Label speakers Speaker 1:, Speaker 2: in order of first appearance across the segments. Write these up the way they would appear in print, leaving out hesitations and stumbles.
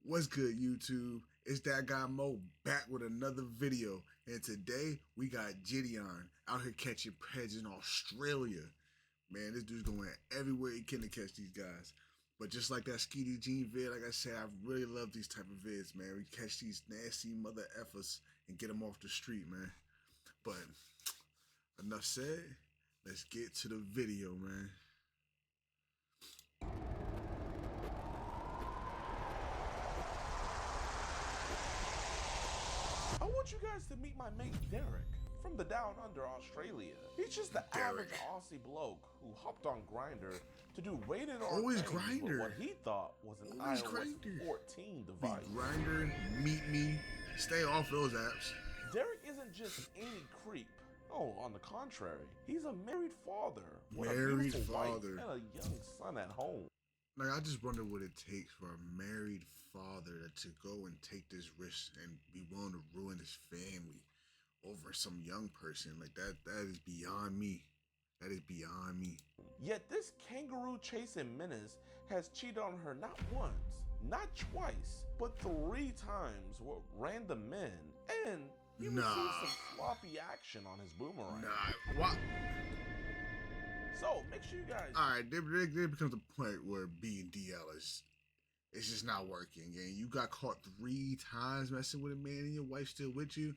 Speaker 1: What's good, YouTube? It's that guy Mo back with another video, and today we got Jidion out here catching preds in Australia. Man, this dude's going everywhere he can to catch these guys. But just like that Skeety Jean vid, like I said, I really love these type of vids, man. We catch these nasty mother effers and get them off the street, man. But enough said, let's get to the video, man.
Speaker 2: I want you guys to meet my mate Derek from the Down Under Australia. He's just the average Aussie bloke who hopped on Grindr to do rated R
Speaker 1: Always
Speaker 2: things with
Speaker 1: Grindr.
Speaker 2: what he thought was an
Speaker 1: Always
Speaker 2: iOS
Speaker 1: Grindr.
Speaker 2: 14 device.
Speaker 1: Grindr, Meet Me, stay off those apps.
Speaker 2: Derek isn't just any creep. Oh, on the contrary, he's a married father with
Speaker 1: Married
Speaker 2: a beautiful
Speaker 1: father.
Speaker 2: wife and a young son at home.
Speaker 1: Like, I just wonder what it takes for a married father to go and take this risk and be willing to ruin his family over some young person. Like, that is beyond me. That is beyond me.
Speaker 2: Yet this kangaroo chasing menace has cheated on her not once, not twice, but 3 times with random men, and he received some sloppy action on his boomerang.
Speaker 1: What?
Speaker 2: So make sure you guys.
Speaker 1: All right, there becomes a point where being DL is it's just not working, and you got caught 3 times messing with a man, and your wife's still with you.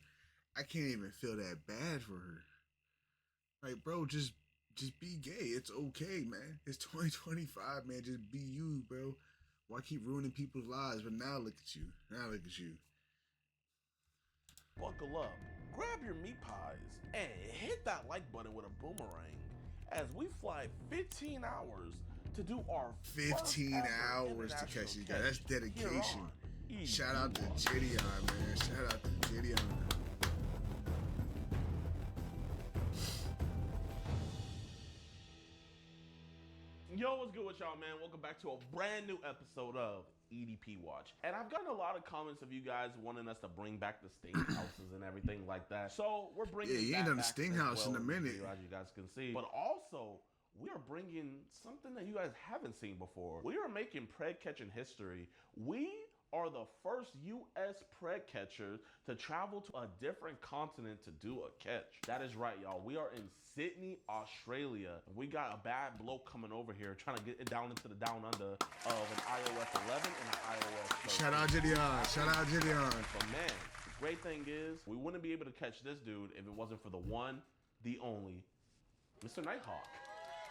Speaker 1: I can't even feel that bad for her. Like, bro, just be gay. It's okay, man. It's 2025, man. Just be you, bro. Why keep ruining people's lives? But now look at you. Now look at you.
Speaker 2: Buckle up, grab your meat pies, and hit that like button with a boomerang as we fly 15 hours to do our
Speaker 1: 15 hours to catch these guys. That's dedication. Shout out to Jidion, man. Shout out to Jidion.
Speaker 2: Yo, what's good with y'all, man? Welcome back to a brand new episode of EDP Watch. And I've gotten a lot of comments of you guys wanting us to bring back the Sting houses and everything like that. So we're bringing
Speaker 1: you ain't done the Sting house in a minute.
Speaker 2: As you guys can see. But also, we are bringing something that you guys haven't seen before. We are making pred catching history. We are the first U.S. pred catchers to travel to a different continent to do a catch. That is right, y'all. We are in Sydney, Australia. We got a bad bloke coming over here trying to get it down into the down under of an iOS 11 and an iOS 13.
Speaker 1: Shout out Jidion. Shout out Jidion.
Speaker 2: But man, the great thing is, we wouldn't be able to catch this dude if it wasn't for the one, the only, Mr. Nighthawk.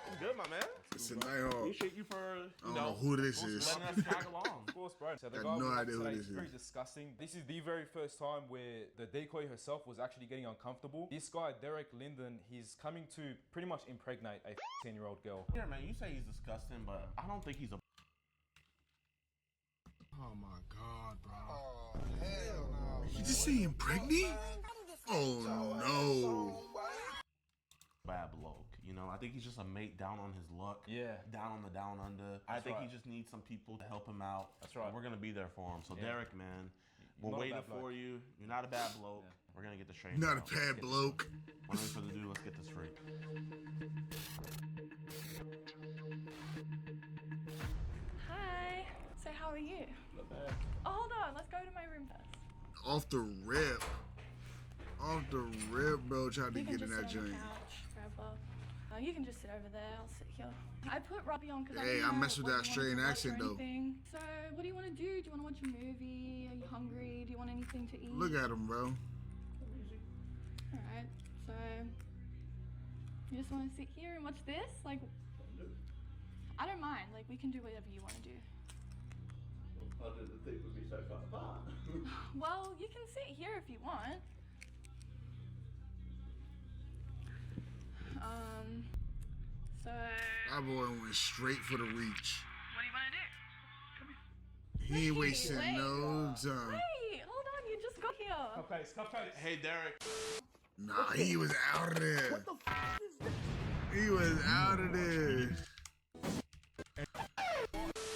Speaker 2: What's good, my man?
Speaker 1: It's a Nighthawk.
Speaker 2: Appreciate you for,
Speaker 1: I don't know who this is.
Speaker 2: letting us tag along.
Speaker 3: Of course, bro. So the
Speaker 1: I
Speaker 3: guy
Speaker 1: have no
Speaker 3: we have
Speaker 1: idea who
Speaker 3: today
Speaker 1: this
Speaker 3: is very
Speaker 1: is.
Speaker 3: disgusting. This is the very first time where the decoy herself was actually getting uncomfortable. This guy, Derek Linden, he's coming to pretty much impregnate a 10-year-old girl.
Speaker 2: Yeah, man, you say he's disgusting, but I don't think he's a.
Speaker 1: Oh my God, bro.
Speaker 4: Oh, hell no.
Speaker 1: You just say impregnate? Oh no.
Speaker 2: bad bloke. You know, I think he's just a mate down on his luck.
Speaker 3: Yeah.
Speaker 2: Down on the down under. I think he just needs some people to help him out.
Speaker 3: That's right.
Speaker 2: And we're going to be there for him. So, Derek, man, we're
Speaker 3: not a
Speaker 2: waiting
Speaker 3: bad
Speaker 2: for
Speaker 3: bloke.
Speaker 2: you. You're not a bad bloke.
Speaker 3: Yeah.
Speaker 2: We're going to get the train.
Speaker 1: Not a bad bloke.
Speaker 2: Without further ado, let's get this freak.
Speaker 5: Hi. So how are you?
Speaker 3: Not bad.
Speaker 5: Oh, hold on. Let's go to my room first.
Speaker 1: Off the rip. Off the rip, bro. Tried to
Speaker 5: You
Speaker 1: get
Speaker 5: can
Speaker 1: in that
Speaker 5: just sit on the
Speaker 1: joint.
Speaker 5: couch forever. You can just sit over there. I'll sit here. I put Robbie on because
Speaker 1: Hey, I mess with that Australian accent, though.
Speaker 5: So what do you want to do? Do you want to watch a movie? Are you hungry? Do you want anything to eat?
Speaker 1: Look at him, bro.
Speaker 5: All right. So you just want to sit here and watch this? Like, I don't mind. Like, we can do whatever you want to do.
Speaker 2: I didn't think would be so far apart.
Speaker 5: Well, you can sit here if you want. So
Speaker 1: My boy went straight for the reach.
Speaker 5: what do you want to do?
Speaker 1: He ain't wasting
Speaker 5: wait.
Speaker 1: no time.
Speaker 5: Wait, hold on, you just got here.
Speaker 3: Cupcakes.
Speaker 2: Hey, Derek.
Speaker 1: Nah, he was out of there.
Speaker 2: What the f is this?
Speaker 1: He was out of there.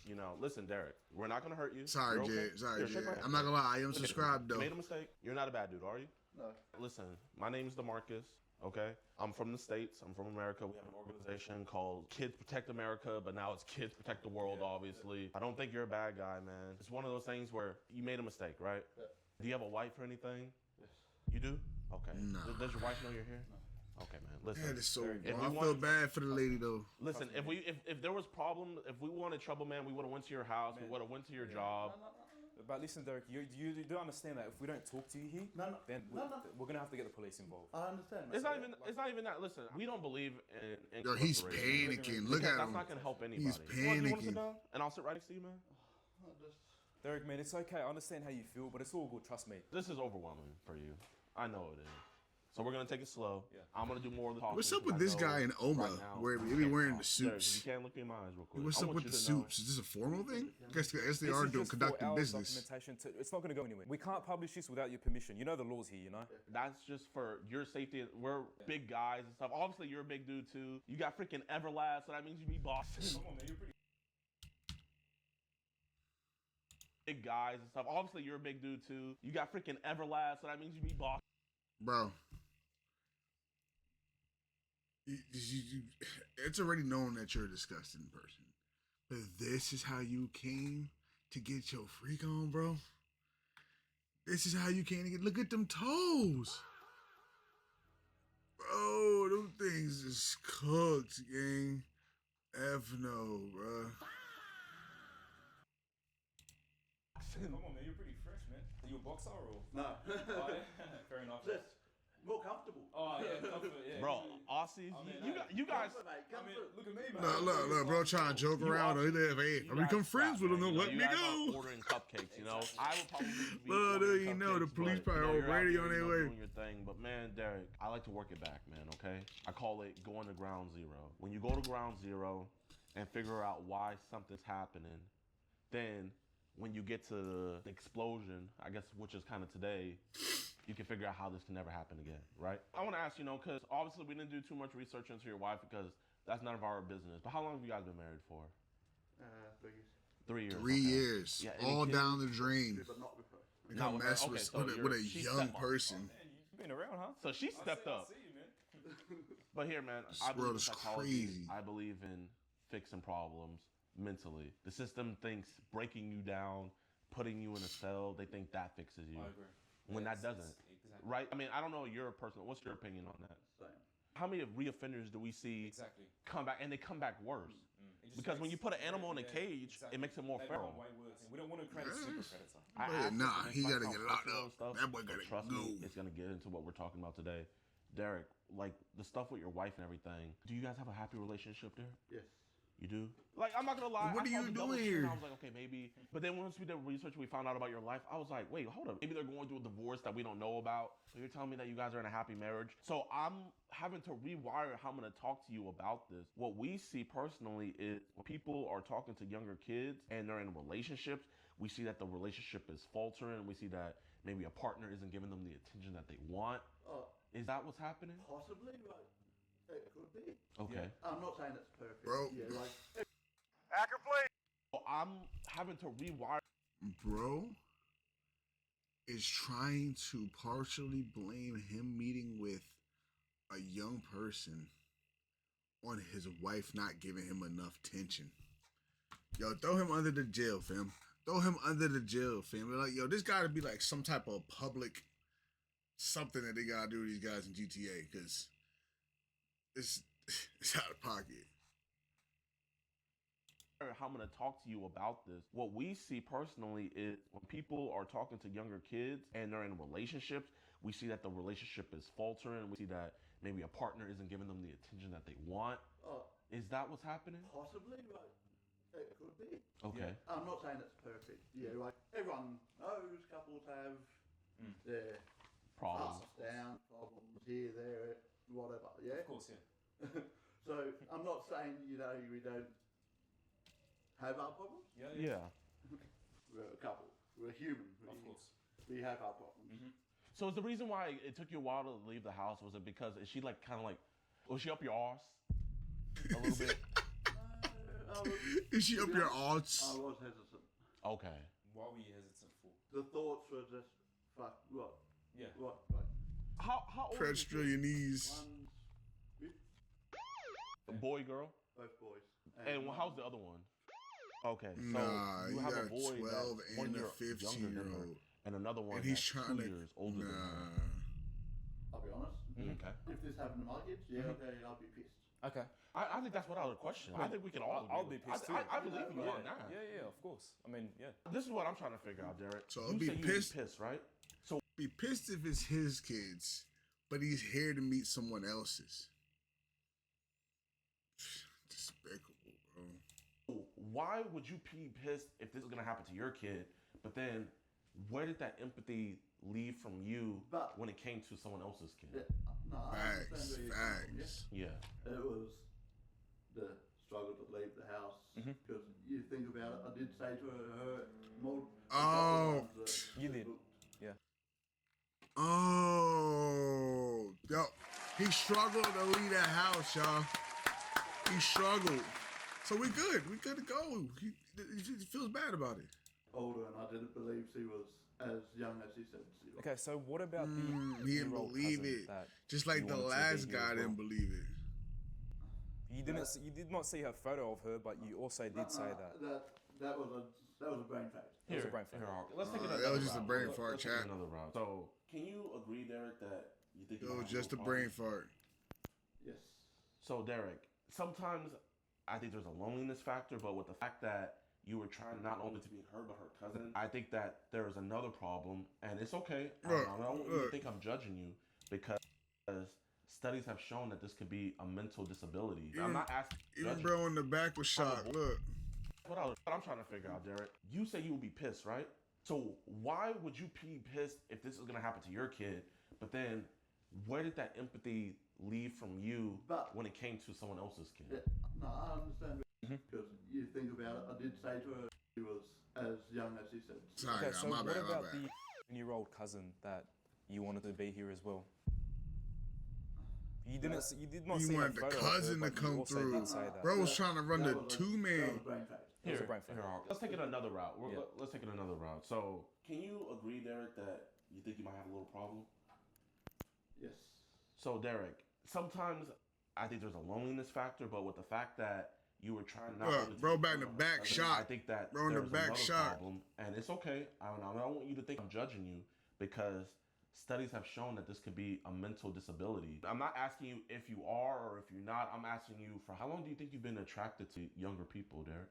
Speaker 2: You know, listen, Derek, we're not going to hurt you.
Speaker 1: Sorry,
Speaker 2: You're okay.
Speaker 1: Jed. Sorry,
Speaker 2: Here, shake my
Speaker 1: Jed.
Speaker 2: hand.
Speaker 1: I'm not gonna lie. I am subscribed,
Speaker 2: You
Speaker 1: though.
Speaker 2: made a mistake. You're not a bad dude, are you?
Speaker 4: No.
Speaker 2: Listen, my name's DeMarcus. okay? I'm from the States. I'm from America. We have an organization called Kids Protect America, but now it's Kids Protect the World, obviously. I don't think you're a bad guy, man. It's one of those things where you made a mistake, right?
Speaker 6: Yeah.
Speaker 2: Do you have a wife or anything?
Speaker 6: Yes.
Speaker 2: You do? Okay.
Speaker 1: Nah.
Speaker 2: Does your wife know you're here?
Speaker 6: No.
Speaker 2: Okay, man. Listen.
Speaker 1: That is so
Speaker 2: If
Speaker 1: wrong.
Speaker 2: we
Speaker 1: I feel
Speaker 2: want-
Speaker 1: bad for the lady though.
Speaker 2: Listen, if there was problem, if we wanted trouble, man, we would have went to your house. We
Speaker 3: Man.
Speaker 2: would have went to your
Speaker 6: No,
Speaker 2: job.
Speaker 6: no, no, no.
Speaker 3: But listen, Derek, you do understand that if we don't talk to you here,
Speaker 6: No, no.
Speaker 3: then
Speaker 6: No, no.
Speaker 3: we're gonna have to get the police involved.
Speaker 6: I understand.
Speaker 2: It's
Speaker 6: mate.
Speaker 2: not even that. Listen, we don't believe in
Speaker 1: Yo, he's
Speaker 2: incarceration.
Speaker 1: panicking. Look
Speaker 2: Because
Speaker 1: at
Speaker 2: that's
Speaker 1: him.
Speaker 2: not gonna help anybody.
Speaker 1: He's
Speaker 2: You want to sit
Speaker 1: panicking.
Speaker 2: down? And I'll sit right next to you, man.
Speaker 6: I just-
Speaker 3: Derek, man, it's okay. I understand how you feel, but it's all good. Trust me.
Speaker 2: This is overwhelming for you. I know it is. So we're gonna take it slow.
Speaker 3: Yeah.
Speaker 2: I'm gonna do more of the talking.
Speaker 1: What's up
Speaker 2: because
Speaker 1: with
Speaker 2: I
Speaker 1: this
Speaker 2: know
Speaker 1: guy in Oma
Speaker 2: right now
Speaker 1: where
Speaker 2: you
Speaker 1: he be
Speaker 2: can't
Speaker 1: wearing
Speaker 2: talk.
Speaker 1: the
Speaker 2: Derek,
Speaker 1: suits?
Speaker 2: you can't look me in my eyes real quick.
Speaker 1: What's
Speaker 2: I
Speaker 1: up
Speaker 2: want
Speaker 1: with
Speaker 2: you
Speaker 1: the
Speaker 2: to know-
Speaker 1: suits? Is this a formal thing? I guess they
Speaker 3: This
Speaker 1: are
Speaker 3: is
Speaker 1: doing
Speaker 3: just for
Speaker 1: conducting
Speaker 3: our
Speaker 1: business.
Speaker 3: documentation. It's not going to go anywhere. We can't publish this without your permission. You know the laws here, you know?
Speaker 2: That's just for your safety. We're big guys and stuff. Obviously, you're a big dude too. You got freaking Everlast, so that means you be bossing.
Speaker 3: Come on, man. You're pretty.
Speaker 2: Big guys and stuff. Obviously, you're a big dude too. You got freaking Everlast, so that means you be bossing.
Speaker 1: Bro. It's already known that you're a disgusting person. But this is how you came to get your freak on, bro? This is how you came to get... Look at them toes! Bro, them things is cooked, gang. F no, bro.
Speaker 3: Come on, man. You're pretty fresh, man. Are you a boxer or?
Speaker 6: No.
Speaker 3: Oh, yeah. Fair enough.
Speaker 6: Just more comfortable.
Speaker 3: Oh, yeah. Comfort, yeah.
Speaker 2: Bro, Aussies,
Speaker 3: I mean,
Speaker 2: you guys.
Speaker 6: Comfort, mate,
Speaker 3: I mean,
Speaker 6: comfort.
Speaker 3: look at me, man.
Speaker 1: Look, bro, trying to joke
Speaker 2: You
Speaker 1: around.
Speaker 2: also-
Speaker 1: Hey,
Speaker 2: you
Speaker 1: I
Speaker 2: guys
Speaker 1: become friends
Speaker 2: stop,
Speaker 1: with them,
Speaker 2: man.
Speaker 1: they'll let
Speaker 2: You
Speaker 1: me
Speaker 2: guys
Speaker 1: go.
Speaker 2: are ordering cupcakes, you know. I would probably be
Speaker 1: Well,
Speaker 2: ordering
Speaker 1: you know, the
Speaker 2: cupcakes,
Speaker 1: police
Speaker 2: but,
Speaker 1: probably
Speaker 2: you're out
Speaker 1: already
Speaker 2: here,
Speaker 1: on their way.
Speaker 2: doing your thing. But man, Derek, I like to work it back, man. Okay, I call it going to ground zero. When you go to ground zero and figure out why something's happening, then when you get to the explosion, I guess, which is kind of today, you can figure out how this can never happen again, right? I want to ask, because obviously we didn't do too much research into your wife because that's none of our business. But how long have you guys been married for?
Speaker 6: 3
Speaker 2: 3 years.
Speaker 6: years.
Speaker 1: 3
Speaker 2: okay.
Speaker 1: years.
Speaker 2: Yeah, any
Speaker 1: all
Speaker 2: kids?
Speaker 1: down the drain.
Speaker 6: But not with her.
Speaker 1: You
Speaker 2: Not
Speaker 1: come
Speaker 2: with her.
Speaker 1: mess
Speaker 2: Okay,
Speaker 1: with,
Speaker 2: so
Speaker 1: with a
Speaker 2: she's
Speaker 1: young
Speaker 2: stepmom.
Speaker 1: person.
Speaker 3: Man, you've been around, huh?
Speaker 2: So she stepped up.
Speaker 3: I see you, man.
Speaker 2: But here, man,
Speaker 1: This
Speaker 2: I believe
Speaker 1: world
Speaker 2: in
Speaker 1: is
Speaker 2: psychology.
Speaker 1: crazy.
Speaker 2: I believe in fixing problems mentally. The system thinks breaking you down, putting you in a cell, they think that fixes you.
Speaker 3: I agree.
Speaker 2: When that
Speaker 3: It's-
Speaker 2: doesn't.
Speaker 3: it's- Exactly.
Speaker 2: Right? I mean, I don't know your personal, what's your opinion on that?
Speaker 6: Same.
Speaker 2: How many reoffenders do we see
Speaker 3: Exactly.
Speaker 2: come back, and they come back worse?
Speaker 3: It just
Speaker 2: Because when
Speaker 3: makes-
Speaker 2: you put an animal in a
Speaker 3: yeah,
Speaker 2: cage,
Speaker 3: exactly.
Speaker 2: it makes it more
Speaker 3: They
Speaker 2: feral.
Speaker 3: become way worse. We don't want to create a super predator.
Speaker 2: I
Speaker 1: But
Speaker 2: asked
Speaker 1: nah,
Speaker 2: this,
Speaker 1: he
Speaker 2: and it
Speaker 1: gotta
Speaker 2: might
Speaker 1: get
Speaker 2: sound
Speaker 1: locked
Speaker 2: personal
Speaker 1: up.
Speaker 2: and stuff,
Speaker 1: That boy
Speaker 2: but
Speaker 1: gotta
Speaker 2: trust
Speaker 1: go.
Speaker 2: me, it's gonna get into what we're talking about today. Derek, like the stuff with your wife and everything, do you guys have a happy relationship there?
Speaker 6: Yes.
Speaker 2: You do? Like, I'm not gonna lie.
Speaker 1: What
Speaker 2: I
Speaker 1: are
Speaker 2: saw
Speaker 1: you
Speaker 2: the double
Speaker 1: doing
Speaker 2: chin,
Speaker 1: here?
Speaker 2: I was like, okay, maybe. But then once we did research, we found out about your life. I was like, wait, hold up. Maybe they're going through a divorce that we don't know about. So you're telling me that you guys are in a happy marriage. So I'm having to rewire how I'm gonna talk to you about this. What we see personally is when people are talking to younger kids and they're in relationships, we see that the relationship is faltering. We see that maybe a partner isn't giving them the attention that they want. Is that what's happening?
Speaker 6: Possibly, but it could be.
Speaker 2: Okay.
Speaker 6: I'm not saying it's perfect.
Speaker 1: Bro.
Speaker 6: Yeah, like
Speaker 2: So I'm having to rewire.
Speaker 1: Bro is trying to partially blame him meeting with a young person on his wife not giving him enough tension. Yo, throw him under the jail, fam. Throw him under the jail, fam. Like, yo, this gotta be like some type of public something that they gotta do to these guys in GTA, because it's out of pocket.
Speaker 2: How I'm going to talk to you about this. What we see personally is when people are talking to younger kids and they're in relationships, we see that the relationship is faltering. We see that maybe a partner isn't giving them the attention that they want. Is that what's happening?
Speaker 6: possibly, but it could be.
Speaker 2: Okay.
Speaker 6: I'm not saying it's perfect. Yeah, like everyone knows couples have their
Speaker 2: Problems.
Speaker 6: ups, downs, problems here, there, whatever. Yeah.
Speaker 3: Of course, yeah.
Speaker 6: So I'm not saying we don't have our problems.
Speaker 2: Yeah.
Speaker 6: We're a couple. We're human.
Speaker 3: Of course.
Speaker 6: We have our problems.
Speaker 2: So is the reason why it took you a while to leave the house, was it because is she like kind of like, was she up your arse a little bit?
Speaker 1: Is she up your
Speaker 6: I
Speaker 1: odds?
Speaker 6: was hesitant.
Speaker 2: Okay.
Speaker 3: What were you hesitant for?
Speaker 6: The thoughts were just, fuck, what?
Speaker 3: Yeah.
Speaker 6: What? Like,
Speaker 2: How old
Speaker 1: Press
Speaker 2: is
Speaker 1: drill
Speaker 2: your
Speaker 1: your knees.
Speaker 6: One's
Speaker 2: kid? Boy, girl?
Speaker 6: both boys.
Speaker 2: And how's the other one? Okay, so
Speaker 1: Nah,
Speaker 2: you
Speaker 1: you
Speaker 2: have
Speaker 1: got
Speaker 2: a
Speaker 1: a
Speaker 2: boy
Speaker 1: 12
Speaker 2: that's 1
Speaker 1: and a
Speaker 2: year
Speaker 1: 15
Speaker 2: younger
Speaker 1: year
Speaker 2: than her,
Speaker 1: old.
Speaker 2: and another one
Speaker 1: And he's
Speaker 2: that's
Speaker 1: trying
Speaker 2: 2
Speaker 1: to.
Speaker 2: years older than her.
Speaker 1: Nah.
Speaker 6: I'll be honest.
Speaker 2: Okay.
Speaker 6: If this happened to my kids, yeah, okay, I'll be pissed.
Speaker 3: Okay.
Speaker 2: I think that's without a question. I think we can all.
Speaker 3: I'll
Speaker 2: agree
Speaker 3: be
Speaker 2: with-
Speaker 3: pissed too.
Speaker 2: I believe you on that.
Speaker 3: Yeah, of course. I mean, yeah.
Speaker 2: This is what I'm trying to figure out, Derek.
Speaker 1: So
Speaker 2: you
Speaker 1: be
Speaker 2: say
Speaker 1: pissed-
Speaker 2: you be pissed, right? So
Speaker 1: Be pissed if it's his kids, but he's here to meet someone else's. Despicable, bro.
Speaker 2: why would you be pissed if this is gonna happen to your kid? But then, where did that empathy leave from you
Speaker 6: But-
Speaker 2: when it came to someone else's kid?
Speaker 6: Yeah, no, I
Speaker 1: Facts,
Speaker 6: understand where you're coming from,
Speaker 1: facts.
Speaker 2: Yeah.
Speaker 6: It was the struggle to leave the house because you think about it. I did say to her more.
Speaker 1: Oh.
Speaker 3: You did. Yeah.
Speaker 1: Oh, yo, he struggled to leave that house, y'all. He struggled. So we good. We good to go. He feels bad about it.
Speaker 6: Older, and I didn't believe she was as young as she said she was.
Speaker 3: Okay, so what about the
Speaker 1: He didn't
Speaker 3: year-old
Speaker 1: believe
Speaker 3: cousin
Speaker 1: it.
Speaker 3: that
Speaker 1: Just like
Speaker 3: you
Speaker 1: the
Speaker 3: wanted to be
Speaker 1: last
Speaker 3: here
Speaker 1: guy
Speaker 3: as well?
Speaker 1: didn't believe it.
Speaker 3: You didn't. You did not see her photo of her, but you also did say that.
Speaker 6: That was a brain fact.
Speaker 3: It was a brain fart.
Speaker 2: Let's take it
Speaker 1: that
Speaker 2: another
Speaker 1: was just a
Speaker 2: route.
Speaker 1: brain
Speaker 2: Let's
Speaker 1: fart,
Speaker 2: take it
Speaker 1: chat.
Speaker 2: another route. So, can you agree, Derek, that you think
Speaker 1: It
Speaker 2: you
Speaker 1: was
Speaker 2: might have
Speaker 1: just a
Speaker 2: no
Speaker 1: brain
Speaker 2: problem?
Speaker 1: fart.
Speaker 6: Yes.
Speaker 2: So, Derek, sometimes I think there's a loneliness factor, but with the fact that you were trying not only to be her but her cousin, I think that there is another problem, and it's okay. I
Speaker 1: Look,
Speaker 2: don't want you to
Speaker 1: look.
Speaker 2: think I'm judging you because studies have shown that this could be a mental disability. I'm not asking. you to
Speaker 1: Even
Speaker 2: judge
Speaker 1: bro in the back was shocked. Look.
Speaker 2: What I'm trying to figure out, Derek. You say you would be pissed, right? So why would you be pissed if this is gonna happen to your kid? But then, where did that empathy leave from you
Speaker 6: But-
Speaker 2: when it came to someone else's kid?
Speaker 6: Yeah, no, I understand because you think about it. I did say to her she was as young as she said. she was.
Speaker 1: Sorry,
Speaker 3: Okay, so
Speaker 1: my
Speaker 3: what
Speaker 1: bad, my
Speaker 3: about
Speaker 1: bad.
Speaker 3: the year-old cousin that you wanted to be here as well? You didn't. You did not
Speaker 1: He
Speaker 3: see her
Speaker 1: wanted the
Speaker 3: photo of
Speaker 1: cousin
Speaker 3: her,
Speaker 1: to
Speaker 3: but you
Speaker 1: come
Speaker 3: also
Speaker 1: through.
Speaker 3: did say that.
Speaker 1: Bro was trying to run the
Speaker 6: That was a
Speaker 1: two-man.
Speaker 6: brain fact.
Speaker 3: It was a brain fart.
Speaker 2: Let's take it another route.
Speaker 3: Yeah.
Speaker 2: Let's take it another route. So, can you agree, Derek, that you think you might have a little problem?
Speaker 6: Yes.
Speaker 2: So, Derek, sometimes I think there's a loneliness factor, but with the fact that you were trying not
Speaker 1: Look,
Speaker 2: only to
Speaker 1: bro
Speaker 2: be
Speaker 1: back in the
Speaker 2: her
Speaker 1: back
Speaker 2: cousin,
Speaker 1: shot.
Speaker 2: I think that
Speaker 1: Bro in the
Speaker 2: there's
Speaker 1: back
Speaker 2: another
Speaker 1: shot.
Speaker 2: problem, and it's okay. I don't want you to think I'm judging you because studies have shown that this could be a mental disability. I'm not asking you if you are or if you're not. I'm asking you for how long do you think you've been attracted to younger people, Derek?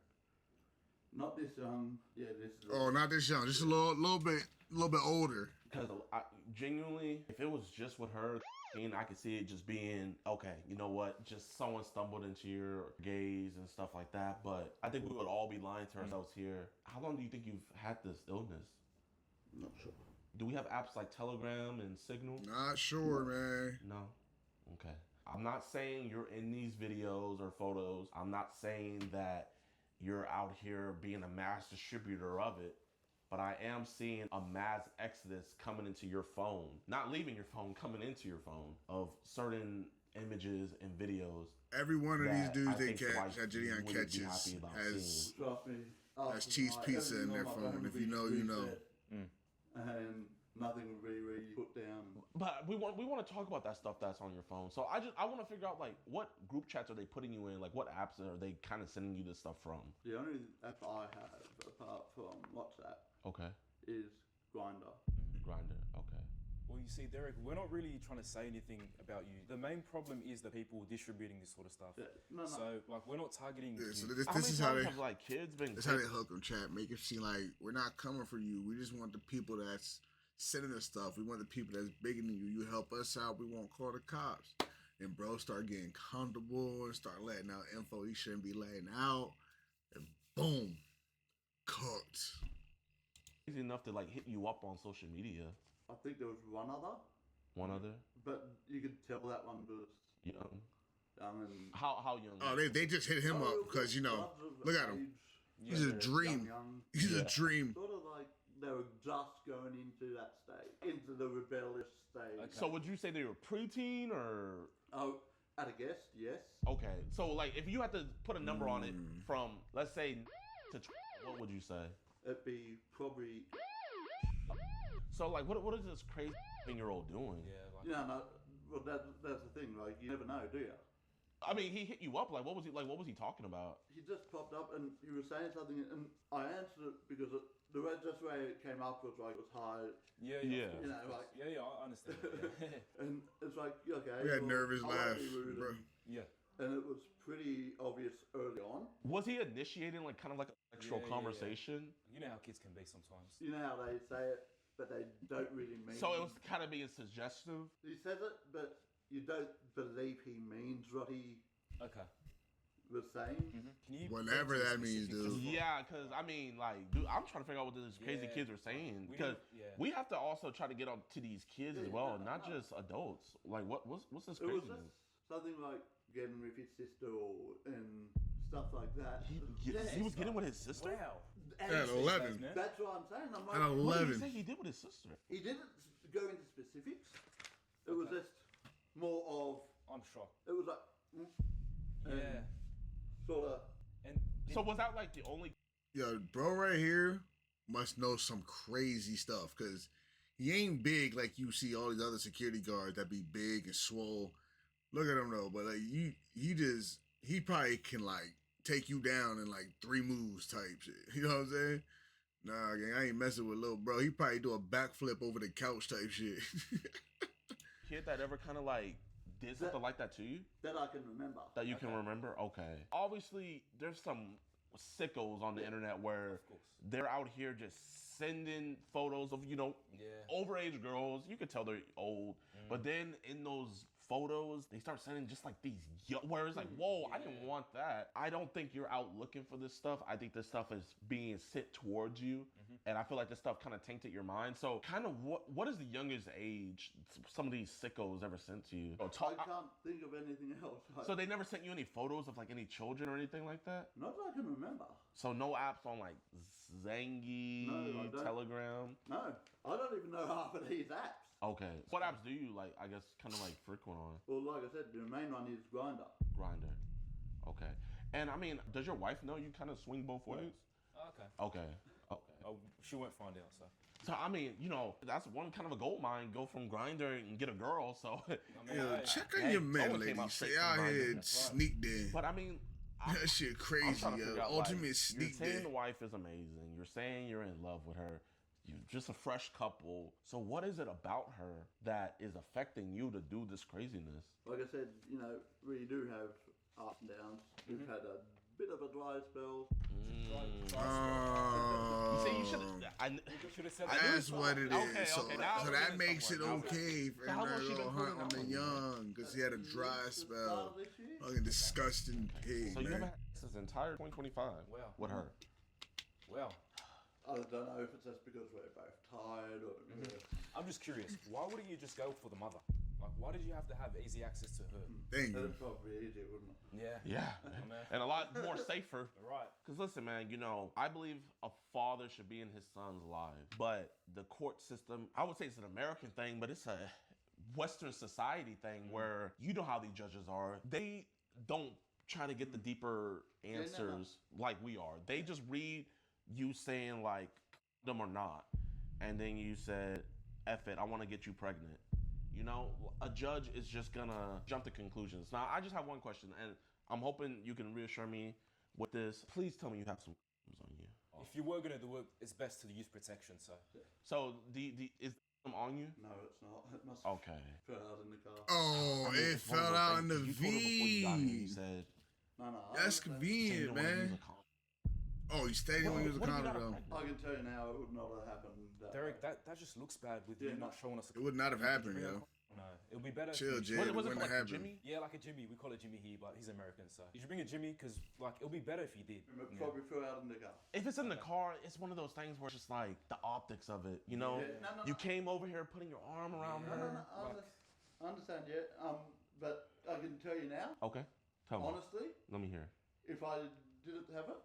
Speaker 6: Not this young. Yeah, this is.
Speaker 1: Oh, not this young. Just a little bit older.
Speaker 2: Because genuinely, if it was just with her, I could see it just being, okay, you know what, just someone stumbled into your gaze and stuff like that. But I think we would all be lying to ourselves here. How long do you think you've had this illness?
Speaker 6: Not sure.
Speaker 2: Do we have apps like Telegram and Signal?
Speaker 1: Not sure, man.
Speaker 2: No? Okay. I'm not saying you're in these videos or photos. I'm not saying that you're out here being a mass distributor of it. But I am seeing a mass exodus coming into your phone. Not leaving your phone, coming into your phone of certain images and videos.
Speaker 1: Every one of these
Speaker 2: that
Speaker 1: dudes
Speaker 2: I
Speaker 1: they
Speaker 2: think
Speaker 1: catch,
Speaker 2: somebody
Speaker 1: that Jidion
Speaker 2: wouldn't be
Speaker 1: catches,
Speaker 2: happy about
Speaker 1: has
Speaker 2: seeing.
Speaker 6: Trust me.
Speaker 1: That's cheese pizza in their phone. If you know, you know.
Speaker 6: And nothing would be really put down.
Speaker 2: But we want to talk about that stuff that's on your phone. So I want to figure out like what group chats are they putting you in? Like what apps are they kind of sending you this stuff from?
Speaker 6: The only app I have apart from WhatsApp
Speaker 2: Okay.
Speaker 6: is Grinder.
Speaker 2: Grinder. Okay.
Speaker 3: Well, you see, Derek, we're not really trying to say anything about you. The main problem is the people distributing this sort of stuff.
Speaker 6: Yeah, no.
Speaker 3: So, like, we're not targeting
Speaker 1: Yeah, so
Speaker 3: you.
Speaker 1: this
Speaker 2: How many
Speaker 1: is how
Speaker 2: times
Speaker 1: they.
Speaker 2: have like kids been?
Speaker 1: That's how they hook them, chat. Make it seem like we're not coming for you. We just want the people that's sending us stuff. We want the people that's bigger than you. You help us out. We won't call the cops. And bro start getting comfortable and start letting out info he shouldn't be letting out. And boom, cooked.
Speaker 2: Easy enough to like hit you up on social media.
Speaker 6: I think there was one other,
Speaker 2: One other
Speaker 6: but you could tell that one was
Speaker 2: young.
Speaker 6: young and.
Speaker 2: How young?
Speaker 1: Oh, they just hit him up because, you know, look at him. He's a dream.
Speaker 6: Young.
Speaker 1: He's
Speaker 2: Yeah.
Speaker 1: a dream.
Speaker 6: Sort of like they were just going into that stage, into the rebellious stage.
Speaker 3: Okay.
Speaker 2: So would you say they were preteen or?
Speaker 6: Oh, at a guess, yes.
Speaker 2: Okay, so like if you had to put a number on it
Speaker 1: Mm.
Speaker 2: from let's say to what would you say?
Speaker 6: It'd be probably
Speaker 2: So like what is this crazy 10-year-old doing?
Speaker 3: Yeah, Like,
Speaker 6: You know, no, well, that's the thing. Like, you never know, do you?
Speaker 2: I mean, he hit you up. Like, what was he talking about?
Speaker 6: He just popped up and he was saying something, and I answered it because the way it came up was like it was high.
Speaker 3: yeah.
Speaker 2: Yeah.
Speaker 3: Of course,
Speaker 6: You know,
Speaker 3: of course.
Speaker 6: like-
Speaker 3: Yeah, I understand. Yeah.
Speaker 6: And it's like, okay.
Speaker 1: We had
Speaker 6: well,
Speaker 1: nervous
Speaker 6: I won't
Speaker 1: laugh,
Speaker 6: be rude,
Speaker 1: bro.
Speaker 3: Yeah.
Speaker 6: And it was pretty obvious early on.
Speaker 2: Was he initiating like kind of like a sexual
Speaker 3: Yeah.
Speaker 2: conversation?
Speaker 3: You know how kids can be sometimes.
Speaker 6: You know how they say it, but they don't really mean.
Speaker 2: So it was kind of being suggestive.
Speaker 6: He says it, but you don't believe he means what he
Speaker 3: Okay.
Speaker 6: was saying.
Speaker 3: Can you
Speaker 1: Whatever
Speaker 3: go into
Speaker 1: that means,
Speaker 3: specifics
Speaker 1: dude.
Speaker 3: as well?
Speaker 2: Yeah, because I mean, like, dude, I'm trying to figure out what these crazy
Speaker 3: Yeah.
Speaker 2: kids are saying
Speaker 3: We
Speaker 2: because
Speaker 3: need- yeah.
Speaker 2: we have to also try to get on to these kids as
Speaker 6: Yeah,
Speaker 2: well,
Speaker 6: no,
Speaker 2: not
Speaker 6: no.
Speaker 2: just adults. Like, what's this
Speaker 6: It was
Speaker 2: craziness?
Speaker 6: just something like getting with his sister and stuff like that.
Speaker 2: He was getting with his sister.
Speaker 3: Wow.
Speaker 6: And
Speaker 1: At 11.
Speaker 3: man.
Speaker 6: that's what I'm saying. I'm like,
Speaker 1: At
Speaker 2: What did he
Speaker 1: 11.
Speaker 2: say he did with his sister?
Speaker 6: he didn't go into specifics. It was just more of,
Speaker 3: I'm shocked.
Speaker 6: it was like, and
Speaker 3: Yeah.
Speaker 6: sort of.
Speaker 3: And
Speaker 2: So was that like the only?
Speaker 1: Yo, bro right here must know some crazy stuff because he ain't big like you see all these other security guards that be big and swole. Look at him though, but like he probably can like take you down in like 3 moves type shit. You know what I'm saying? Nah, gang, I ain't messing with little bro. He probably do a backflip over the couch type shit.
Speaker 2: kid that ever kind of like did something like that to you
Speaker 6: That I can remember.
Speaker 2: that you can remember? Okay. Obviously, there's some sickos on the internet where
Speaker 3: Of course.
Speaker 2: they're out here just sending photos of
Speaker 3: Yeah.
Speaker 2: overage girls. You could tell they're old, but then in those photos they start sending just like these where it's like, whoa, I didn't want that. I don't think you're out looking for this stuff. I think this stuff is being sent towards you, and I feel like this stuff kind of tainted your mind. So kind of what is the youngest age some of these sickos ever sent to you?
Speaker 6: I can't think of anything else.
Speaker 2: So they never sent you any photos of like any children or anything like that?
Speaker 6: Not that I can remember.
Speaker 2: So no apps on like Zangy,
Speaker 6: No, I don't.
Speaker 2: Telegram?
Speaker 6: No, I don't even know half of these apps.
Speaker 2: Okay. What apps do you like, I guess, kind of like frequent on?
Speaker 6: Well, like I said, the main one is Grinder.
Speaker 2: Grinder. Okay. And I mean, does your wife know you kind of swing both ways?
Speaker 3: Okay.
Speaker 2: Okay. Okay.
Speaker 3: Oh, she won't find out, so.
Speaker 2: So I mean, that's one kind of a gold mine. Go from Grinder and get a girl. So,
Speaker 3: I mean,
Speaker 1: Yo,
Speaker 3: hey,
Speaker 1: check on
Speaker 2: Hey,
Speaker 1: your
Speaker 2: someone
Speaker 1: man,
Speaker 2: came
Speaker 1: lady.
Speaker 2: out
Speaker 1: Stay
Speaker 2: straight from
Speaker 1: out
Speaker 2: Grindr.
Speaker 1: here and
Speaker 3: That's right.
Speaker 1: sneak in.
Speaker 2: but I mean,
Speaker 1: That shit
Speaker 2: I'm
Speaker 1: crazy,
Speaker 2: trying to
Speaker 1: yo.
Speaker 2: figure out,
Speaker 1: Ultimate
Speaker 2: like,
Speaker 1: sneak
Speaker 2: you're saying
Speaker 1: day.
Speaker 2: the wife is amazing. You're saying you're in love with her. You're just a fresh couple. So what is it about her that is affecting you to do this craziness?
Speaker 6: Like I said, we do have up and downs. We've had a bit of a dry spell.
Speaker 2: You see, you should. I
Speaker 3: You should have said
Speaker 1: That's what it is.
Speaker 2: Okay,
Speaker 1: so,
Speaker 2: okay, now
Speaker 1: so
Speaker 2: we're
Speaker 1: that
Speaker 2: getting
Speaker 1: makes it
Speaker 2: somewhere.
Speaker 1: okay for
Speaker 2: So
Speaker 1: him
Speaker 2: how
Speaker 1: to
Speaker 2: long she been
Speaker 1: go hunt
Speaker 2: pulling
Speaker 1: on the
Speaker 2: out?
Speaker 1: young because he had a dry
Speaker 6: Since the
Speaker 1: spell.
Speaker 6: start of this year.
Speaker 1: Fucking disgusting pig,
Speaker 2: So you never
Speaker 1: man.
Speaker 2: had this entire 2025
Speaker 3: Wow.
Speaker 2: with her?
Speaker 3: Well,
Speaker 6: I don't know if it's just because we're both tired or.
Speaker 3: I'm just curious. Why wouldn't you just go for the mother? Like, why did you have to have easy access to her?
Speaker 1: Thank you.
Speaker 6: That'd probably be easier, wouldn't it?
Speaker 3: Yeah.
Speaker 2: Yeah,
Speaker 3: man.
Speaker 2: and a lot more safer.
Speaker 3: Right.
Speaker 2: Because listen, man, I believe a father should be in his son's life, but the court system, I would say it's an American thing, but it's a Western society thing where you know how these judges are. They don't try to get the deeper
Speaker 6: no.
Speaker 2: answers like we are. They just read you saying like them or not, and then you said, "F it, I want to get you pregnant." A judge is just gonna jump to conclusions. Now, I just have one question, and I'm hoping you can reassure me with this. Please tell me you have some on you.
Speaker 3: If you were gonna do it, it's best to use protection. So.
Speaker 2: So is them on you?
Speaker 6: No, it's not. It must
Speaker 2: Okay.
Speaker 6: fell out in the car.
Speaker 1: Oh,
Speaker 2: I mean,
Speaker 1: it
Speaker 2: it's one of
Speaker 1: fell
Speaker 2: those
Speaker 1: out in the
Speaker 2: things, 'cause you told her before you got here, you
Speaker 1: V.
Speaker 2: said
Speaker 6: No, I
Speaker 1: That's
Speaker 6: understand.
Speaker 2: so you
Speaker 1: convenient,
Speaker 2: don't wanna use
Speaker 1: man.
Speaker 2: a condom.
Speaker 1: Oh, you stayed when you was a
Speaker 2: What if you got
Speaker 1: condom.
Speaker 2: pregnant?
Speaker 6: I can tell you now, it would not have happened.
Speaker 3: Derek, that just looks bad with
Speaker 6: Yeah,
Speaker 3: you
Speaker 6: no.
Speaker 3: not showing us.
Speaker 1: It would not have happened, yo.
Speaker 3: No, it would be better. if
Speaker 1: Chill,
Speaker 3: you-
Speaker 1: Jay.
Speaker 2: Was
Speaker 1: it
Speaker 2: it
Speaker 1: wouldn't
Speaker 2: like
Speaker 1: have
Speaker 2: a
Speaker 1: happened.
Speaker 2: Jimmy?
Speaker 3: Yeah, like a Jimmy. We call it Jimmy here, but he's American, so you should bring a Jimmy because like it'll be better if you did.
Speaker 6: It probably fell out in the car.
Speaker 2: If it's in the car, it's one of those things where it's just like the optics of it,
Speaker 6: Yeah, no,
Speaker 2: You came over here putting your arm around
Speaker 6: No,
Speaker 2: her.
Speaker 6: I understand, yeah. But I can tell you now,
Speaker 2: Okay, tell me.
Speaker 6: honestly,
Speaker 2: Let me hear.
Speaker 6: if I didn't have it,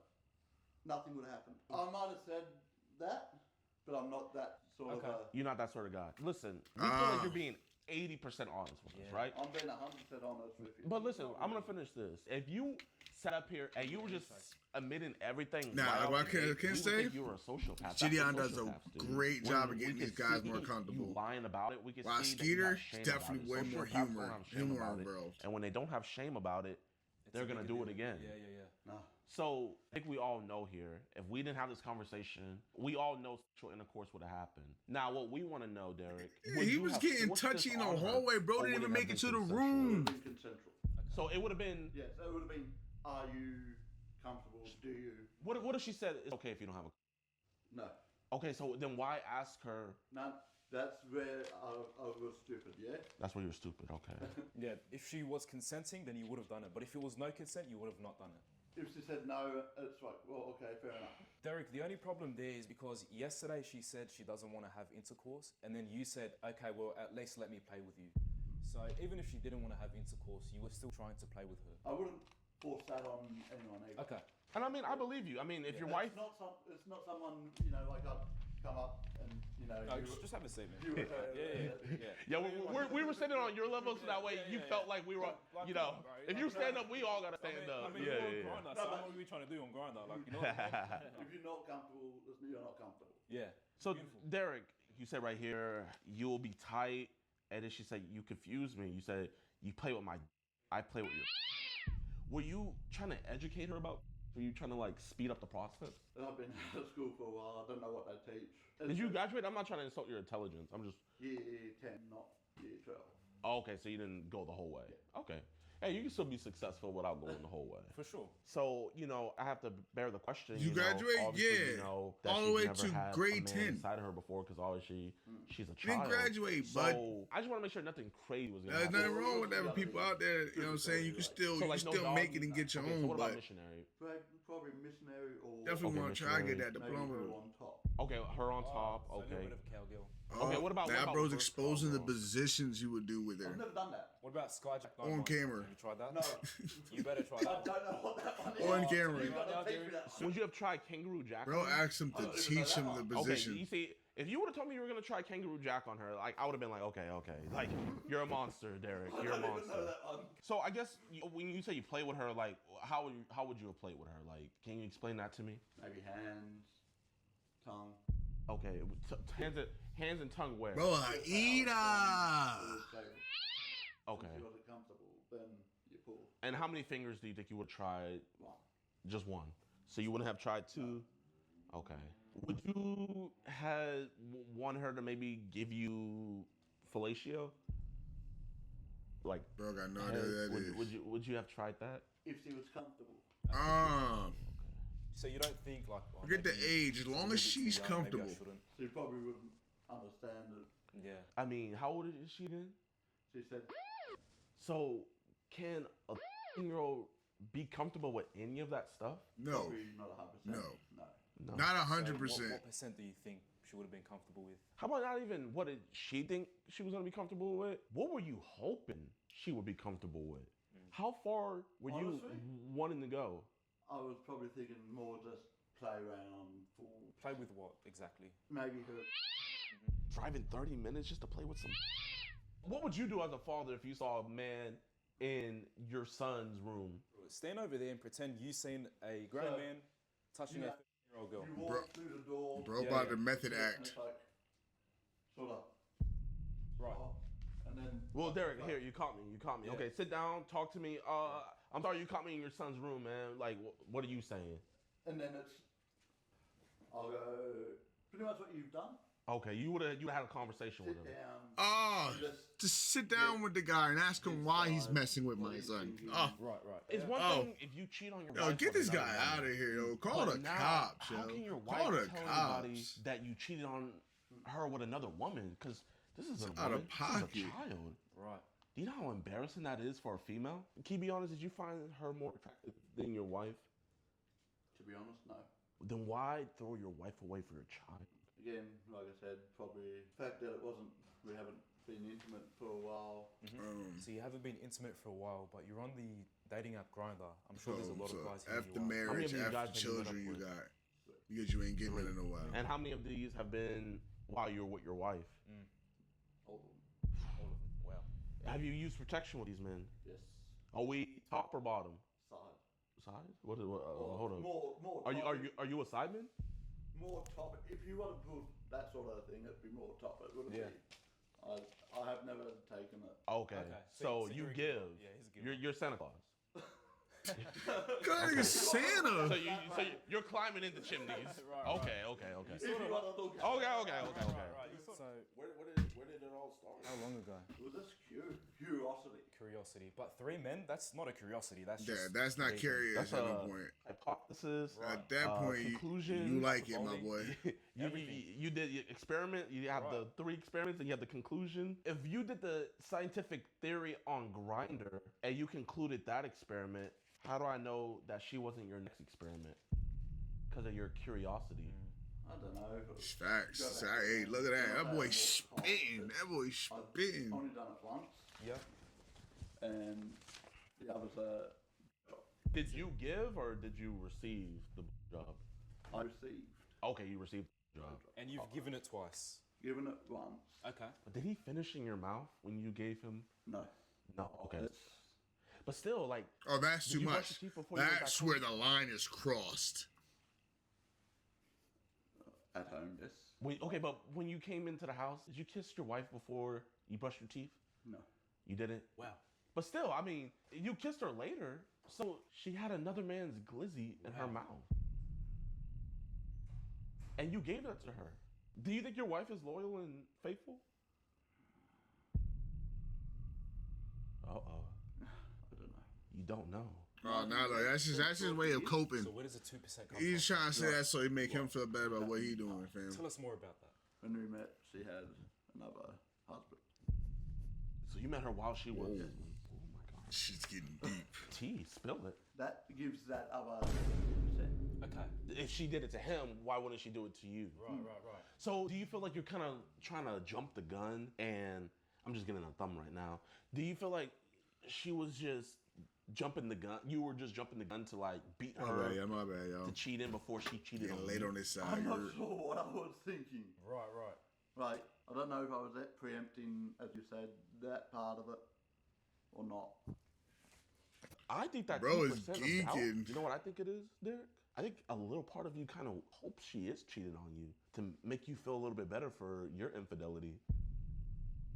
Speaker 6: nothing would have happened. I might have said that, but I'm not that sort
Speaker 3: Okay.
Speaker 6: of a...
Speaker 2: You're not that sort of guy. Listen, we feel like you're being 80% honest with us, right?
Speaker 6: I'm being 100% honest with you.
Speaker 2: But listen, I'm gonna finish this. If you sat up here and you were just admitting everything.
Speaker 1: Nah,
Speaker 2: right
Speaker 1: like
Speaker 2: off
Speaker 1: what I
Speaker 2: the
Speaker 1: can
Speaker 2: gate, we would
Speaker 1: say,
Speaker 2: think you were a sociopath. That's
Speaker 1: Jidion
Speaker 2: what
Speaker 1: does a
Speaker 2: sociopaths do.
Speaker 1: great
Speaker 2: When
Speaker 1: job of
Speaker 2: we
Speaker 1: getting
Speaker 2: can
Speaker 1: these guys
Speaker 2: see
Speaker 1: more
Speaker 2: you
Speaker 1: comfortable.
Speaker 2: lying about it, we can
Speaker 1: While
Speaker 2: see that you
Speaker 1: Skeeter,
Speaker 2: have shame
Speaker 1: definitely
Speaker 2: about
Speaker 1: way
Speaker 2: it.
Speaker 1: more
Speaker 2: Sociopaths don't
Speaker 1: humor,
Speaker 2: have shame about it.
Speaker 1: bro.
Speaker 2: And when they don't have shame about it, they're
Speaker 3: a
Speaker 2: gonna
Speaker 3: bigger
Speaker 2: do it
Speaker 3: deal.
Speaker 2: again.
Speaker 3: Yeah.
Speaker 6: No.
Speaker 2: So I think we all know here, if we didn't have this conversation, we all know sexual intercourse would have happened. Now, what we want to know, Derek,
Speaker 1: Yeah,
Speaker 2: would
Speaker 1: he
Speaker 2: you
Speaker 1: was
Speaker 2: have
Speaker 1: getting
Speaker 2: forced this
Speaker 1: touchy in the
Speaker 2: on her,
Speaker 1: hallway, bro.
Speaker 2: or
Speaker 1: Didn't
Speaker 2: would
Speaker 1: even
Speaker 2: it
Speaker 1: make
Speaker 2: have
Speaker 1: it to
Speaker 2: been
Speaker 1: the
Speaker 2: consensual?
Speaker 6: It
Speaker 1: room.
Speaker 6: would have been consensual.
Speaker 2: So it would have been.
Speaker 6: Yes, it would have been, are you comfortable? Do you?
Speaker 2: What if she said it's okay if you don't have a?
Speaker 6: No.
Speaker 2: Okay, so then why ask her?
Speaker 6: No, that's where I was stupid, yeah?
Speaker 2: That's where you're stupid. Okay.
Speaker 3: Yeah, if she was consenting, then you would have done it. But if it was no consent, you would have not done it.
Speaker 6: If she said no, it's like, well, okay, fair enough.
Speaker 3: Derek, the only problem there is because yesterday she said she doesn't want to have intercourse, and then you said, okay, well, at least let me play with you. So even if she didn't want to have intercourse, you were still trying to play with her.
Speaker 6: I wouldn't force that on anyone either.
Speaker 3: Okay.
Speaker 2: And I mean, I believe you. I mean, if your wife.
Speaker 6: It's not someone, you know, like I'd come up and, you know.
Speaker 3: No,
Speaker 6: you-
Speaker 3: just have a seat, man.
Speaker 6: you-
Speaker 2: Yeah, we were sitting on your level, so that way you felt like we were,
Speaker 3: Like,
Speaker 2: you know,
Speaker 3: come on, bro.
Speaker 2: if you stand up, we all gotta stand up.
Speaker 3: I mean,
Speaker 2: Yeah,
Speaker 3: you're
Speaker 2: yeah,
Speaker 3: on Grindr,
Speaker 6: No,
Speaker 3: so
Speaker 6: but-
Speaker 3: what are we trying to do on Grindr? Like, you know what I mean?
Speaker 6: If you're not comfortable, you're not comfortable.
Speaker 3: Yeah.
Speaker 2: So,
Speaker 3: Beautiful.
Speaker 2: Derek, you said right here, you will be tight. And then she said, you confused me. You said, you play with my, I play with your. Were you trying to educate her about, were you trying to like speed up the process?
Speaker 6: And I've been out of school for a while. I don't know what they teach.
Speaker 2: Did you graduate? I'm not trying to insult your intelligence. I'm just,
Speaker 6: Year 10, not year 12.
Speaker 2: oh, okay, so you didn't go the whole way. Okay. Hey, you can still be successful without going the whole way.
Speaker 3: For sure.
Speaker 2: So, you know, I have to bear the question.
Speaker 1: You
Speaker 2: know,
Speaker 1: graduate?
Speaker 2: obviously,
Speaker 1: Yeah.
Speaker 2: You know, that
Speaker 1: All the
Speaker 2: she's
Speaker 1: way
Speaker 2: never
Speaker 1: to
Speaker 2: had
Speaker 1: grade
Speaker 2: a man
Speaker 1: 10.
Speaker 2: inside of her before because obviously she's a
Speaker 1: You didn't
Speaker 2: child.
Speaker 1: graduate,
Speaker 2: so,
Speaker 1: bud.
Speaker 2: I just want to make sure nothing crazy was going to
Speaker 1: There's
Speaker 2: happen.
Speaker 1: nothing wrong with having people out there, you know what I'm saying? You can still,
Speaker 2: So,
Speaker 1: you
Speaker 2: like,
Speaker 1: can
Speaker 2: no
Speaker 1: still
Speaker 2: dog-
Speaker 1: make it and get your
Speaker 2: okay,
Speaker 1: own,
Speaker 2: so what about
Speaker 1: but
Speaker 2: missionary?
Speaker 6: Probably missionary or
Speaker 1: definitely
Speaker 2: Okay,
Speaker 1: want to try to get
Speaker 2: missionary.
Speaker 1: that
Speaker 6: maybe
Speaker 1: diploma.
Speaker 6: her on top.
Speaker 2: Okay, her on top.
Speaker 3: So a little
Speaker 2: Okay.
Speaker 3: bit of cowgirl.
Speaker 2: Okay, what about-
Speaker 1: that
Speaker 2: what about
Speaker 1: bro's
Speaker 2: reverse
Speaker 1: exposing the
Speaker 2: cowgirl?
Speaker 1: positions you would do with
Speaker 6: I've
Speaker 1: her.
Speaker 6: never done that.
Speaker 3: What about Skyjack?
Speaker 1: On camera.
Speaker 3: Have you tried that?
Speaker 6: No.
Speaker 3: You better try
Speaker 6: I
Speaker 3: that.
Speaker 6: don't know what that one is.
Speaker 1: On camera.
Speaker 6: You gotta
Speaker 3: Right now,
Speaker 6: teach me
Speaker 3: dude.
Speaker 6: that.
Speaker 2: Would you have tried kangaroo jack?
Speaker 1: Bro,
Speaker 2: on her?
Speaker 1: ask him to
Speaker 6: I don't even
Speaker 1: teach
Speaker 6: know
Speaker 1: him
Speaker 6: that
Speaker 1: the
Speaker 6: one.
Speaker 2: Okay,
Speaker 1: position.
Speaker 2: you see, if you would have told me you were gonna try kangaroo jack on her, like I would have been like, okay, like you're a monster, Derek.
Speaker 6: I
Speaker 2: You're a
Speaker 6: don't even know
Speaker 2: monster.
Speaker 6: that one.
Speaker 2: So I guess when you say you play with her, like how would you have played with her? Like, can you explain that to me?
Speaker 6: Maybe hands, tongue.
Speaker 2: Okay, hands and tongue where?
Speaker 1: Bro, I eat
Speaker 2: Okay.
Speaker 6: If you wasn't comfortable, then you pull.
Speaker 2: And how many fingers do you think you would try?
Speaker 6: One.
Speaker 2: Just one. So you wouldn't have tried two? Okay. Would you have want her to maybe give you fellatio? Like,
Speaker 1: Bro, got no
Speaker 2: head?
Speaker 1: idea who that is.
Speaker 2: Would you have tried that?
Speaker 6: If she was comfortable.
Speaker 3: So you don't think like? Oh,
Speaker 1: Forget the
Speaker 3: maybe
Speaker 1: age, as
Speaker 3: she's a
Speaker 1: long
Speaker 3: little
Speaker 1: as
Speaker 3: bit too
Speaker 1: she's
Speaker 3: young, maybe I
Speaker 1: comfortable.
Speaker 3: shouldn't.
Speaker 6: She probably wouldn't understand it.
Speaker 3: Yeah.
Speaker 2: I mean, how old is she then?
Speaker 6: She said,
Speaker 2: So, can a 15-year-old be comfortable with any of that stuff?
Speaker 1: No,
Speaker 6: probably not 100%.
Speaker 1: No.
Speaker 6: No.
Speaker 2: No.
Speaker 1: not
Speaker 3: So
Speaker 1: 100%.
Speaker 3: what percent do you think she would have been comfortable with?
Speaker 2: How about not even what did she think she was gonna be comfortable with? What were you hoping she would be comfortable with? How far were you
Speaker 6: Honestly?
Speaker 2: wanting to go?
Speaker 6: I was probably thinking more just play around for
Speaker 3: Play with what exactly?
Speaker 6: maybe her.
Speaker 2: Driving 30 minutes just to play with some. What would you do as a father if you saw a man in your son's room?
Speaker 3: Stand over there and pretend you seen a grown
Speaker 6: So,
Speaker 3: man touching
Speaker 6: yeah.
Speaker 3: a 13-year-old girl.
Speaker 6: You walk through the door.
Speaker 1: Bro,
Speaker 3: Yeah,
Speaker 1: about
Speaker 3: yeah.
Speaker 1: the method
Speaker 6: and
Speaker 1: act.
Speaker 6: it's like, sort of.
Speaker 3: Right.
Speaker 6: And then.
Speaker 2: Well, Derek, here you caught me. You caught me.
Speaker 6: Yeah.
Speaker 2: Okay, sit down, talk to me. I'm sorry you caught me in your son's room, man. Like, what are you saying?
Speaker 6: And then it's. I'll go. Pretty much what you've done.
Speaker 2: Okay, you would have had a conversation with
Speaker 6: Sit
Speaker 2: him.
Speaker 6: down.
Speaker 1: Oh,
Speaker 6: Just-
Speaker 1: just sit down with the guy and ask him why he's messing with my son. Oh,
Speaker 3: Right, right.
Speaker 2: It's one
Speaker 1: Oh.
Speaker 2: thing if you cheat on your
Speaker 1: yo,
Speaker 2: wife.
Speaker 1: get
Speaker 2: with
Speaker 1: this
Speaker 2: another
Speaker 1: guy
Speaker 2: woman.
Speaker 1: out of here, yo. Call
Speaker 2: But
Speaker 1: the
Speaker 2: now,
Speaker 1: cops,
Speaker 2: How
Speaker 1: yo.
Speaker 2: can your
Speaker 1: Call
Speaker 2: wife
Speaker 1: the
Speaker 2: tell anybody
Speaker 1: cops.
Speaker 2: that you cheated on her with another woman? Because this is a
Speaker 1: out of
Speaker 2: woman.
Speaker 1: pocket.
Speaker 2: This is a child.
Speaker 3: Right.
Speaker 2: Do you know how embarrassing that is for a female? Can you be honest? Did you find her more attractive than your wife?
Speaker 6: To be honest, no.
Speaker 2: Then why throw your wife away for your child?
Speaker 6: Again, like I said, probably the fact that we haven't been intimate for a while.
Speaker 3: So you haven't been intimate for a while, but you're on the dating app Grindr. I'm sure there's a lot
Speaker 1: so
Speaker 3: of guys here.
Speaker 1: after
Speaker 3: who are.
Speaker 2: many
Speaker 1: marriage,
Speaker 2: of these guys
Speaker 1: after
Speaker 2: have you met
Speaker 1: children,
Speaker 2: up
Speaker 1: you
Speaker 2: with?
Speaker 1: got because you ain't getting it in a while.
Speaker 2: And how many of these have been while you're with your wife?
Speaker 6: All of them.
Speaker 3: All of them. Wow.
Speaker 2: Have you used protection with these men?
Speaker 6: Yes.
Speaker 2: Are we top or bottom?
Speaker 6: Side.
Speaker 2: side? What? Hold on.
Speaker 6: More.
Speaker 2: Are you a sideman?
Speaker 6: More top? If you want to put that sort of thing, it'd be more top. It wouldn't
Speaker 3: Yeah.
Speaker 6: be. I have never taken it.
Speaker 2: Okay. So you
Speaker 3: you're a
Speaker 2: give.
Speaker 3: giver. Yeah, he's a giver.
Speaker 2: You're Santa Claus.
Speaker 1: God, nigga Santa.
Speaker 2: So you're climbing into chimneys.
Speaker 3: Right.
Speaker 2: Okay.
Speaker 6: If you want to look at it.
Speaker 2: Okay.
Speaker 3: Right.
Speaker 7: So
Speaker 2: Where did it all start?
Speaker 3: How long ago?
Speaker 6: It was just curiosity.
Speaker 3: Curiosity. But 3 men? That's not a curiosity. That's
Speaker 1: Yeah,
Speaker 3: just
Speaker 1: that's not
Speaker 3: crazy.
Speaker 1: curious
Speaker 2: That's
Speaker 1: at
Speaker 2: a
Speaker 1: no point.
Speaker 2: hypothesis.
Speaker 1: At that point,
Speaker 2: conclusion.
Speaker 1: you like it, my
Speaker 3: Bowling.
Speaker 1: boy.
Speaker 2: You did your experiment. You have the 3 experiments, and you have the conclusion. If you did the scientific theory on Grinder and you concluded that experiment, how do I know that she wasn't your next experiment? Because of your curiosity.
Speaker 6: I don't know.
Speaker 1: Facts. Hey, look at that. That boy spitting. That boy spitting.
Speaker 6: I've only done it once,
Speaker 3: Yeah.
Speaker 6: and the others
Speaker 2: Did you give or did you receive the job?
Speaker 6: I received.
Speaker 2: Okay, you received the job.
Speaker 3: And you've given it twice.
Speaker 6: Given it once.
Speaker 3: Okay.
Speaker 2: But did he finish in your mouth when you gave him?
Speaker 6: No.
Speaker 2: No. Okay.
Speaker 6: It's,
Speaker 2: But still, like,
Speaker 1: Oh, that's
Speaker 2: Did
Speaker 1: too
Speaker 2: you brush
Speaker 1: much.
Speaker 2: your teeth before you went
Speaker 1: That's
Speaker 2: back
Speaker 1: where the line is crossed.
Speaker 6: at home, yes.
Speaker 2: but when you came into the house, did you kiss your wife before you brushed your teeth?
Speaker 6: No.
Speaker 2: You didn't? Wow. But still, I mean, you kissed her later, so she had another man's glizzy in her mouth. And you gave that to her. Do you think your wife is loyal and faithful? Uh-oh.
Speaker 6: I don't know.
Speaker 2: You don't know.
Speaker 1: Oh, no, look, that's his way of coping.
Speaker 3: So where does the 2% come
Speaker 1: He's
Speaker 3: from?
Speaker 1: trying to say that so he make him feel better about what he doing, fam.
Speaker 3: Tell us more about that.
Speaker 6: When we met, she had another husband.
Speaker 2: So you met her while she was...
Speaker 1: Whoa.
Speaker 2: Oh my God.
Speaker 1: Shit's getting deep.
Speaker 2: Tea, spill it.
Speaker 6: That gives that other 2%.
Speaker 3: Okay.
Speaker 2: If she did it to him, why wouldn't she do it to you?
Speaker 3: Right.
Speaker 2: So do you feel like you're kind of trying to jump the gun? And I'm just getting a thumb right now. Do you feel like she was just jumping the gun? You were just jumping the gun to like beat her
Speaker 1: All right, yeah, my bad, y'all.
Speaker 2: to cheat in before she cheated
Speaker 1: Getting
Speaker 2: on
Speaker 1: laid
Speaker 2: you?
Speaker 1: on this side.
Speaker 6: I'm not
Speaker 1: you're-
Speaker 6: sure what I was thinking.
Speaker 3: Right.
Speaker 6: Right. I don't know if I was that preempting, as you said, that part of it or not.
Speaker 2: I think that
Speaker 1: Bro is
Speaker 2: 2% of doubt-
Speaker 1: geeking.
Speaker 2: You know what I think it is, Derek? I think a little part of you kind of hopes she is cheating on you to make you feel a little bit better for your infidelity.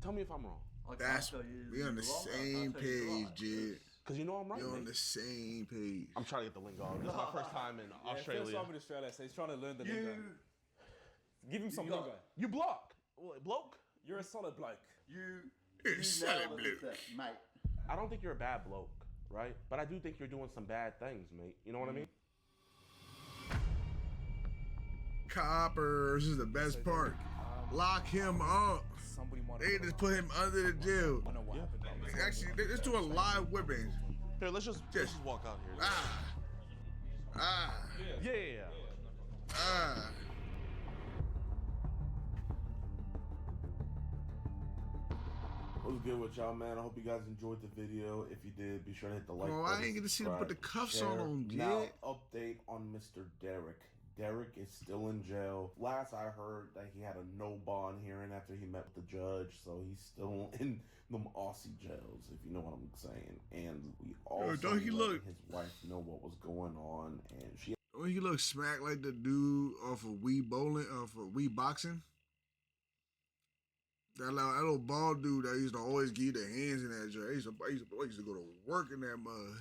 Speaker 2: Tell me if I'm wrong.
Speaker 6: I can't
Speaker 1: That's
Speaker 6: tell you
Speaker 1: we on the
Speaker 6: you're wrong, I
Speaker 1: same
Speaker 6: can't tell you
Speaker 1: page,
Speaker 6: right.
Speaker 1: Jid.
Speaker 2: Because you know I'm right,
Speaker 1: We're on
Speaker 2: mate.
Speaker 1: the same page.
Speaker 2: I'm trying to get the lingo. This is my first time in
Speaker 3: First
Speaker 2: Australia.
Speaker 3: time in Australia, so he's trying to learn the lingo. Give him some
Speaker 6: got-
Speaker 3: lingo.
Speaker 2: You block. What, bloke?
Speaker 3: You're a solid bloke.
Speaker 6: You
Speaker 1: It's
Speaker 6: nailed
Speaker 1: solid
Speaker 6: it,
Speaker 1: blue.
Speaker 6: mate.
Speaker 2: I don't think you're a bad bloke, right? But I do think you're doing some bad things, mate. You know what I mean?
Speaker 1: Coppers, this is the best part. Lock him up.
Speaker 3: Somebody might
Speaker 1: They
Speaker 3: have
Speaker 1: just put him under the jail.
Speaker 3: I don't know what happened.
Speaker 1: Actually, let's do a live whipping.
Speaker 2: Here, let's just walk out here.
Speaker 1: Ah.
Speaker 2: Yeah.
Speaker 1: Ah.
Speaker 2: What's good with y'all, man? I hope you guys enjoyed the video. If you did, be sure to hit the like
Speaker 1: Oh,
Speaker 2: button.
Speaker 1: I ain't get to see them put the
Speaker 2: subscribe,
Speaker 1: cuffs
Speaker 2: share.
Speaker 1: on him,
Speaker 2: Now,
Speaker 1: Jid.
Speaker 2: update on Mr. Derek. Derek is still in jail. Last I heard that he had a no bond hearing after he met with the judge, so he's still in them Aussie jails, if you know what I'm saying. And we also
Speaker 1: don't he
Speaker 2: let
Speaker 1: look-
Speaker 2: his wife know what was going on, and she
Speaker 1: Oh, he look smack like the dude off of Wii Bowling, off of Wii Boxing. That little bald dude that used to always give you the hands in that joint. I used to go to work in that mud.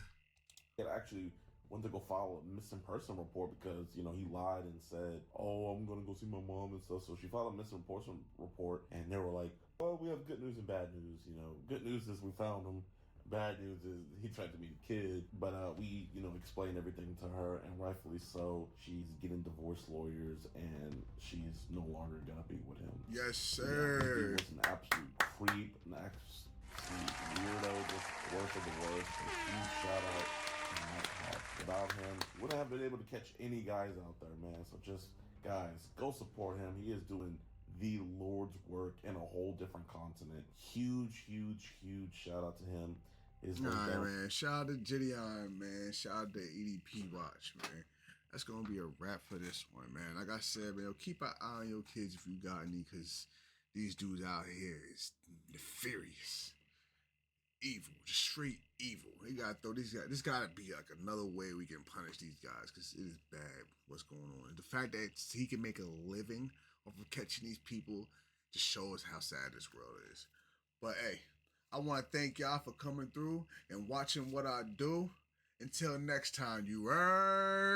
Speaker 2: had actually went to go file a missing person report because, you know, he lied and said, oh, I'm going to go see my mom and stuff. So she filed a missing person report, and they were like, well, we have good news and bad news. You know, good news is we found him. Bad news is he tried to meet a kid. But we, you know, explained everything to her, and rightfully so. She's getting divorce lawyers, and she's no longer going to be with him.
Speaker 1: Yes,
Speaker 2: He
Speaker 1: sir.
Speaker 2: was an absolute creep, an absolute weirdo, just worst of the worst. A huge shout out to Mike Hawk. Without him, wouldn't have been able to catch any guys out there, man. So just, guys, go support him. He is doing the Lord's work in a whole different continent. Huge, huge, huge shout out to him. His
Speaker 1: All
Speaker 2: name
Speaker 1: right,
Speaker 2: down-
Speaker 1: man. Shout out to Jidion, man. Shout out to EDP Watch, man. That's going to be a wrap for this one, man. Like I said, man, keep an eye on your kids if you got any, because these dudes out here is nefarious. evil, just straight evil. They gotta throw these guys. This gotta be like another way we can punish these guys because it is bad what's going on. And the fact that he can make a living off of catching these people just shows how sad this world is. But hey, I want to thank y'all for coming through and watching what I do. Until next time, you earn.